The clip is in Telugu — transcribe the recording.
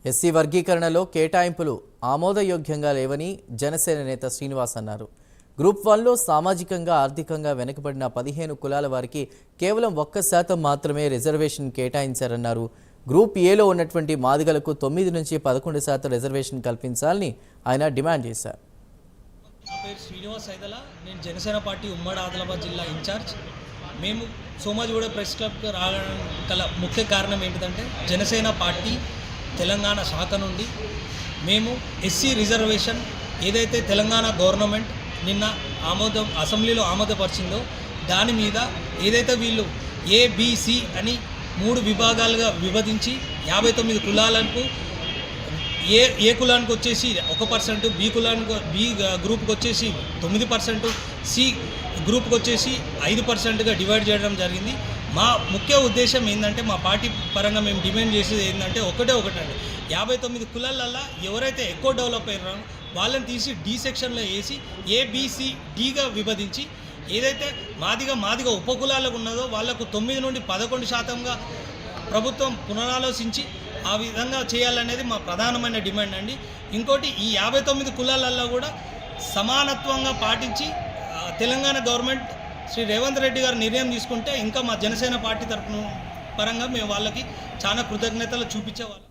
ఎస్సీ వర్గీకరణలో కేటాయింపులు ఆమోదయోగ్యంగా లేవని జనసేన నేత శ్రీనివాస్ అన్నారు. గ్రూప్ 1లో సామాజికంగా ఆర్థికంగా వెనుకబడిన 15 కులాల వారికి కేవలం 1% మాత్రమే రిజర్వేషన్ కేటాయించారన్నారు. గ్రూప్ ఏలో ఉన్నటువంటి మాదిగలకు 9 నుంచి 11% రిజర్వేషన్ కల్పించాలని ఆయన డిమాండ్ చేశారు. నా పేరు శ్రీనివాస్ ఐదల. నేను జనసేన పార్టీ ఉమ్మడి ఆదిలాబాద్ జిల్లా ఇన్ఛార్జ్. మేము సోమాజిగూడ ప్రెస్ క్లబ్కి రావడం గల ముఖ్య కారణం ఏంటంటే జనసేన పార్టీ తెలంగాణ శాఖ నుండి మేము ఎస్సీ రిజర్వేషన్ ఏదైతే తెలంగాణ గవర్నమెంట్ నిన్న అసెంబ్లీలో ఆమోదపరిచిందో దాని మీద ఏదైతే వీళ్ళు ఏబిసి అని 3 విభాగాలుగా విభజించి 59 కులాలకు ఏ కులానికి వచ్చేసి 1%, బి గ్రూప్కి వచ్చేసి 9%, సి గ్రూప్కి వచ్చేసి 5%గా డివైడ్ చేయడం జరిగింది. మా ముఖ్య ఉద్దేశం ఏంటంటే మా పార్టీ పరంగా మేము డిమాండ్ చేసేది ఏంటంటే ఒకటండి 59 కులాలల్లో ఎవరైతే ఎక్కువ డెవలప్ అయ్యారో వాళ్ళని తీసి డి సెక్షన్లో వేసి ఏబిసి డిగా విభజించి ఏదైతే మాదిగా ఉపకులాలకు ఉన్నదో వాళ్లకు 9 నుండి 11%గా ప్రభుత్వం పునరాలోచించి ఆ విధంగా చేయాలనేది మా ప్రధానమైన డిమాండ్ అండి. ఇంకోటి ఈ 59 కులాలలో కూడా సమానత్వంగా పాటించి తెలంగాణ గవర్నమెంట్ శ్రీ రేవంత్ రెడ్డి గారు నిర్ణయం తీసుకుంటే ఇంకా మా జనసేన పార్టీ తరఫున పరంగా మేము వాళ్ళకి చాలా కృతజ్ఞతలు చూపించేవాళ్ళం.